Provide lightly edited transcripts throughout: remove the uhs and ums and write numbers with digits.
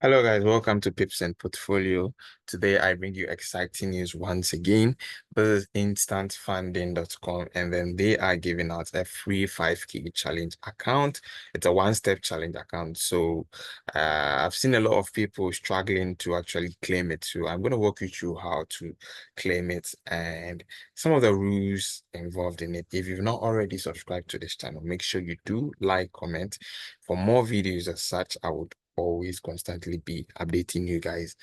Hello guys, welcome to Pips and Portfolio. Today I bring you exciting news once again. This is instantfunding.com and then they are giving out a free 5K challenge account. It's a one-step challenge account. So I've seen a lot of people struggling to actually claim it. So I'm going to walk you through how to claim it and some of the rules involved in it. If you've not already subscribed to this channel, make sure you do like, comment. For more videos as such, I would always constantly be updating you guys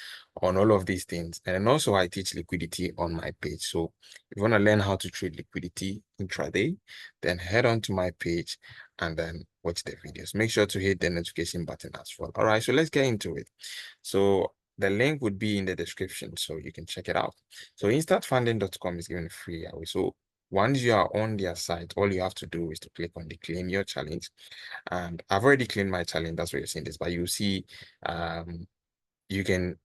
on all of these things. And also I teach liquidity on my page. So if you want to learn how to trade liquidity intraday, then head on to my page and then watch the videos. Make sure to hit the notification button as well. All right, so let's get into it. So the link would be in the description, so you can check it out. So instantfunding.com is giving free away. So once you are on their site, all you have to do is to click on the claim your challenge. And I've already claimed my challenge. That's why you're seeing this. But you see, you can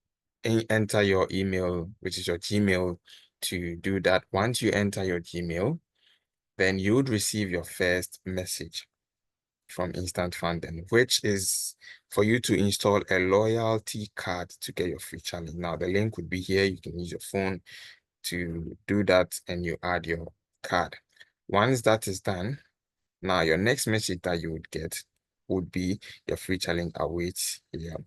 enter your email, which is your Gmail, to do that. Once you enter your Gmail, then you would receive your first message from Instant Funding, which is for you to install a loyalty card to get your free challenge. Now, the link would be here. You can use your phone to do that and you add your card. Once that is done, now your next message that you would get would be your free challenge awaits. Yeah,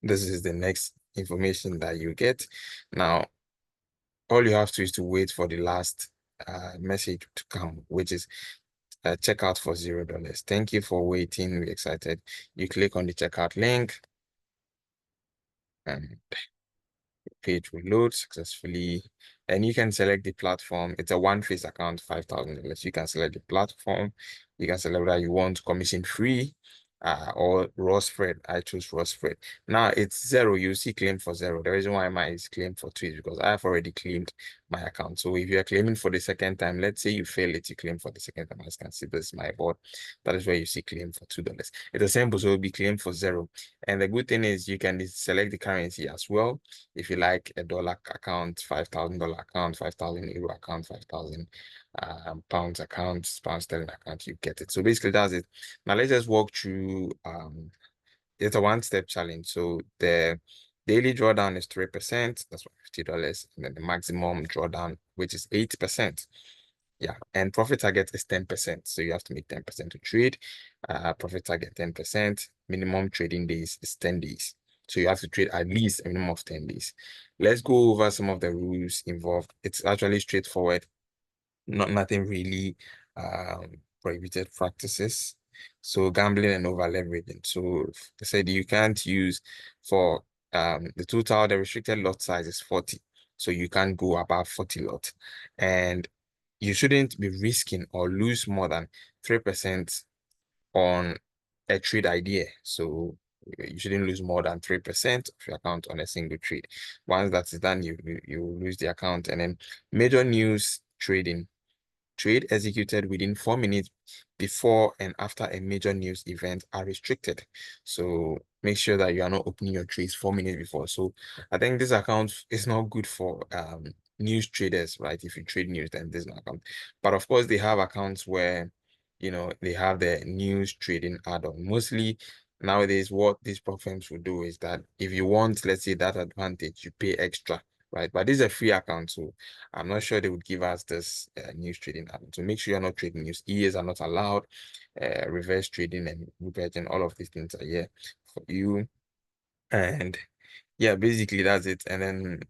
this is the next information that you get. Now, all you have to is to wait for the last message to come, which is checkout for $0. Thank you for waiting. We're excited. You click on the checkout link and page will load successfully, and you can select the platform. It's a one-phase account, $5,000. You can select the platform. You can select whether you want commission free or raw spread. I choose raw spread. Now it's zero. You see claim for zero. The reason why mine is claim for 2 is because I have already claimed my account. So if you are claiming for the second time, let's say you fail it, you claim for the second time. As you can see, this is my board. That is where you see claim for $2. It's the same, so it will be claimed for zero. And the good thing is you can select the currency as well. If you like a dollar account, $5,000 account, 5,000 euro account, 5,000 pounds account, pound sterling account, you get it. So basically that's it. Now let's just walk through it's a one-step challenge. So the daily drawdown is 3%, that's $50, and then the maximum drawdown, which is 8%. Yeah, and profit target is 10%. So you have to make 10% to trade. Profit target 10%. Minimum trading days is 10 days. So you have to trade at least a minimum of 10 days. Let's go over some of the rules involved. It's actually straightforward. Nothing really prohibited practices. So gambling and over leveraging. So they said you can't use for the total, the restricted lot size is 40. So you can't go above 40 lot. And you shouldn't be risking or lose more than 3% on a trade idea. So you shouldn't lose more than 3% of your account on a single trade. Once that is done, you lose the account. And then major news trading. Trade executed within 4 minutes before and after a major news event are restricted. So make sure that you are not opening your trades 4 minutes before. So I think this account is not good for news traders, right? If you trade news, then this is not account. But of course, they have accounts where they have the news trading add-on. Mostly nowadays, what these platforms will do is that if you want, let's say, that advantage, you pay extra, right? But this is a free account, so I'm not sure they would give us this news trading add-on. So make sure you're not trading news. EAs are not allowed. Reverse trading and hedging, all of these things are here for you. And yeah, basically that's it. And then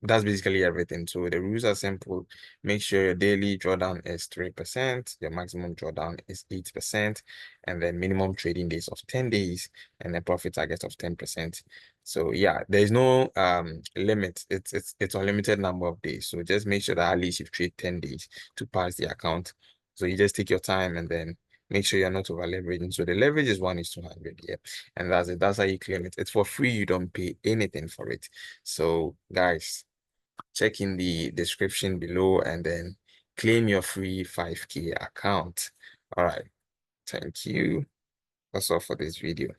that's basically everything. So the rules are simple. Make sure your daily drawdown is 3%, your maximum drawdown is 8%, and then minimum trading days of 10 days, and then profit target of 10%. So yeah, there's no limit. It's unlimited number of days. So just make sure that at least you've traded 10 days to pass the account. So you just take your time and then make sure you're not over leveraging. So the leverage is 1:200, yeah. And that's it. That's how you claim it. It's for free. You don't pay anything for it. So guys, check in the description below and then claim your free 5K account. All right. Thank you. That's all for this video.